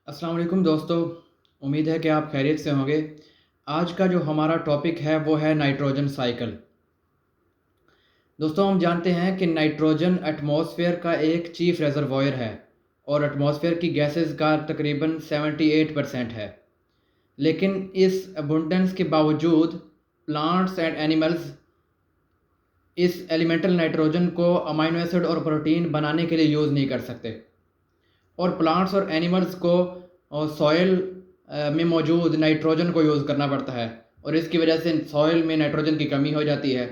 अस्सलाम वालेकुम दोस्तों। उम्मीद है कि आप खैरियत से होंगे। आज का जो हमारा टॉपिक है वो है नाइट्रोजन साइकिल। दोस्तों, हम जानते हैं कि नाइट्रोजन एटमॉस्फेयर का एक चीफ रिजर्वॉयर है और एटमॉस्फेयर की गैसेस का तकरीबन 78% है। लेकिन इस अबुंडेंस के बावजूद प्लांट्स एंड एनिमल्स इस एलिमेंटल नाइट्रोजन को अमाइनो एसिड और प्रोटीन बनाने के लिए यूज़ नहीं कर सकते, और प्लांट्स और एनिमल्स को सॉइल में मौजूद नाइट्रोजन को यूज़ करना पड़ता है, और इसकी वजह से सॉइल में नाइट्रोजन की कमी हो जाती है।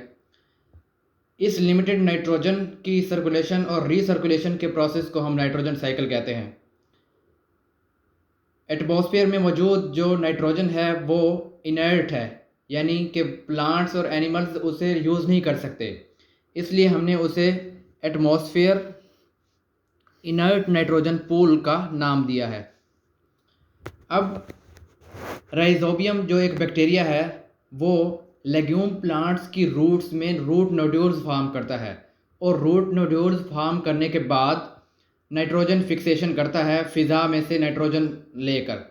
इस लिमिटेड नाइट्रोजन की सर्कुलेशन और रीसर्कुलेशन के प्रोसेस को हम नाइट्रोजन साइकिल कहते हैं। एटमॉस्फेयर में मौजूद जो नाइट्रोजन है वो इनर्ट है, यानी कि प्लांट्स और एनिमल्स उसे यूज़ नहीं कर सकते, इसलिए हमने उसे एटमॉस्फेयर इनर्ट नाइट्रोजन पूल का नाम दिया है। अब राइजोबियम जो एक बैक्टीरिया है वो लेग्यूम प्लांट्स की रूट्स में रूट नोड्यूल्स फार्म करता है, और रूट नोड्यूल्स फार्म करने के बाद नाइट्रोजन फिक्सेशन करता है फिज़ा में से नाइट्रोजन लेकर।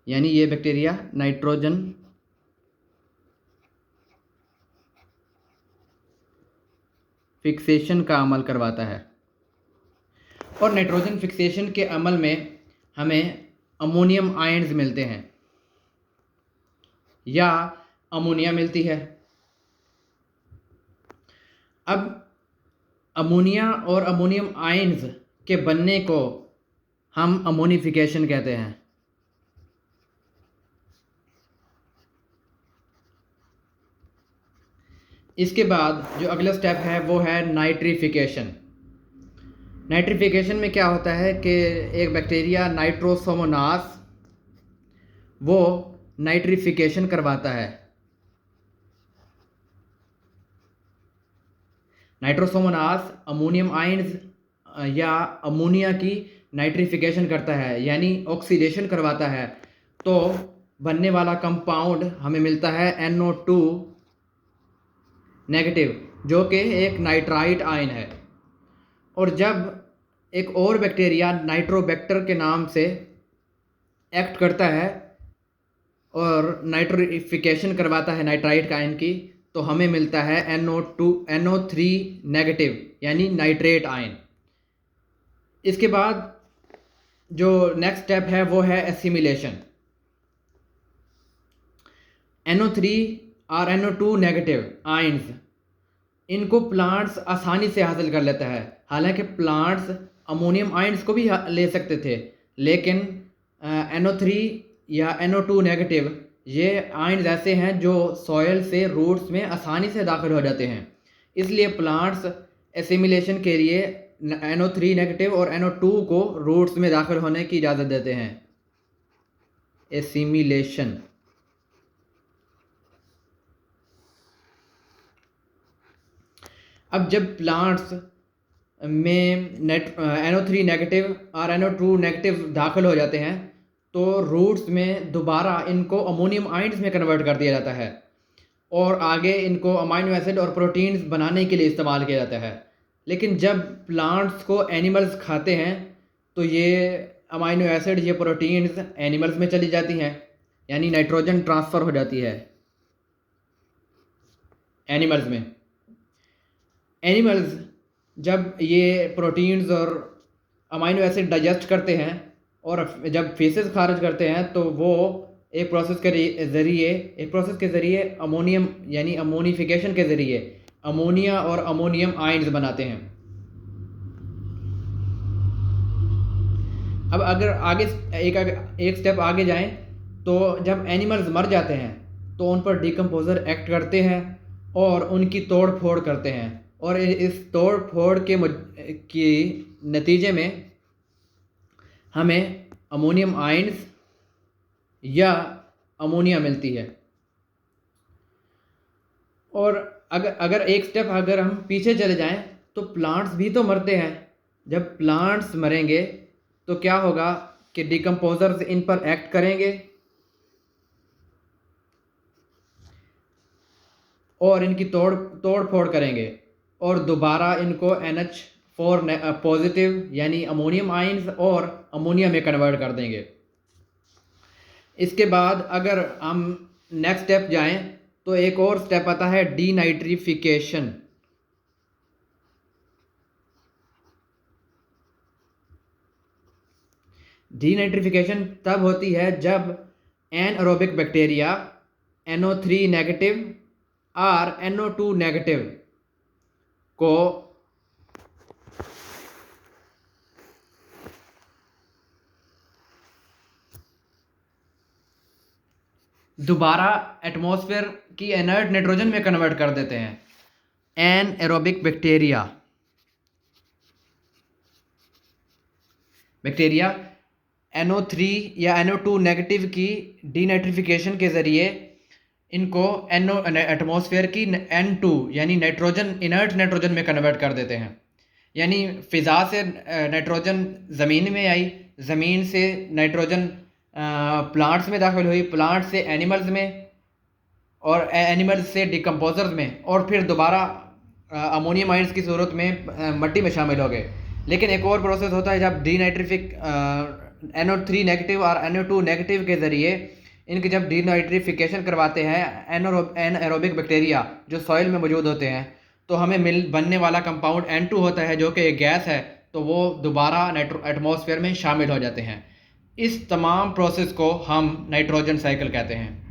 यानी ये बैक्टीरिया नाइट्रोजन फिक्सेशन का अमल करवाता है, और नाइट्रोजन फिक्सेशन के अमल में हमें अमोनियम आयन्स मिलते हैं या अमोनिया मिलती है। अब अमोनिया और अमोनियम आयन्स के बनने को हम अमोनिफिकेशन कहते हैं। इसके बाद जो अगला स्टेप है वो है नाइट्रिफिकेशन। नाइट्रिफिकेशन में क्या होता है कि एक बैक्टीरिया नाइट्रोसोमोनास वो नाइट्रिफिकेशन करवाता है। नाइट्रोसोमोनास अमोनियम आयन्स या अमोनिया की नाइट्रिफिकेशन करता है, यानी ऑक्सीडेशन करवाता है, तो बनने वाला कंपाउंड हमें मिलता है NO2 नेगेटिव, जो कि एक नाइट्राइट आयन है। और जब एक और बैक्टीरिया नाइट्रोबैक्टर के नाम से एक्ट करता है और नाइट्रिफिकेशन करवाता है नाइट्राइट आयन की, तो हमें मिलता है NO3 नेगेटिव, यानी नाइट्रेट आयन। इसके बाद जो नेक्स्ट स्टेप है वो है एसिमिलेशन। NO3 और NO2 नेगेटिव आयन्स इनको प्लांट्स आसानी से हासिल कर लेता है। हालांकि प्लांट्स अमोनियम आयन्स को भी ले सकते थे, लेकिन NO3 या NO2 नेगेटिव ये आयन्स ऐसे हैं जो सॉयल से रूट्स में आसानी से दाखिल हो जाते हैं, इसलिए प्लांट्स एसिमिलेशन के लिए NO3 नेगेटिव और NO2 को रूट्स में दाखिल होने की इजाज़त देते हैं। एसिमिलेशन। अब जब प्लांट्स में NO3 नेगेटिव और NO2 नेगेटिव दाखिल हो जाते हैं, तो रूट्स में दोबारा इनको अमोनियम आयन्स में कन्वर्ट कर दिया जाता है, और आगे इनको अमाइनो एसिड और प्रोटीन्स बनाने के लिए इस्तेमाल किया जाता है। लेकिन जब प्लांट्स को एनिमल्स खाते हैं तो ये अमाइनो एसिड, ये प्रोटीन्स एनिमल्स में चली जाती हैं, यानी नाइट्रोजन ट्रांसफ़र हो जाती है एनिमल्स में। एनिमल्स जब ये प्रोटीन्स और अमाइनो एसिड डाइजेस्ट करते हैं और जब फेसेस खारिज करते हैं, तो वो एक प्रोसेस के ज़रिए अमोनियम यानी अमोनिफिकेशन के ज़रिए अमोनिया और अमोनियम आयन्स बनाते हैं। अब अगर आगे एक स्टेप आगे जाएं, तो जब एनिमल्स मर जाते हैं तो उन पर डिकम्पोज़र एक्ट करते हैं और उनकी तोड़ फोड़ करते हैं, और इस तोड़ फोड़ के नतीजे में हमें अमोनियम आयन्स या अमोनिया मिलती है। और अगर एक स्टेप अगर हम पीछे चले जाएं, तो प्लांट्स भी तो मरते हैं। जब प्लांट्स मरेंगे तो क्या होगा कि डिकम्पोजर्स इन पर एक्ट करेंगे और इनकी तोड़ फोड़ करेंगे, और दोबारा इनको NH4 पॉजिटिव यानी अमोनियम आयंस और अमोनिया में कन्वर्ट कर देंगे। इसके बाद अगर हम नेक्स्ट स्टेप जाएं तो एक और स्टेप आता है डीनाइट्रिफिकेशन। डीनाइट्रिफिकेशन तब होती है जब एनएरोबिक बैक्टीरिया NO3 नेगेटिव और NO2 नेगेटिव को दोबारा एटमॉस्फेयर की इनर्ट नाइट्रोजन में कन्वर्ट कर देते हैं। एनएरोबिक बैक्टीरिया NO3 या NO2 नेगेटिव की डीनाइट्रिफिकेशन के ज़रिए इनको एटमॉस्फेयर की N2 यानी नाइट्रोजन इनर्ट नाइट्रोजन में कन्वर्ट कर देते हैं। यानी फ़िज़ा से नाइट्रोजन ज़मीन में आई, ज़मीन से नाइट्रोजन प्लांट्स में दाखिल हुई, प्लांट से एनिमल्स में और एनिमल्स से डिकम्पोजर्स में, और फिर दोबारा अमोनियम आयंस की सूरत में मिट्टी में शामिल हो गए। लेकिन एक और प्रोसेस होता है जब डीनाइट्रिफिक NO3 नेगेटिव और NO2 नेगेटिव के ज़रिए इनकी जब डीनाइट्रिफिकेशन करवाते हैं एनएरोबिक बैक्टीरिया जो सॉइल में मौजूद होते हैं, तो हमें बनने वाला कंपाउंड N2 होता है जो कि एक गैस है, तो वो दोबारा एटमॉस्फेयर में शामिल हो जाते हैं। इस तमाम प्रोसेस को हम नाइट्रोजन साइकिल कहते हैं।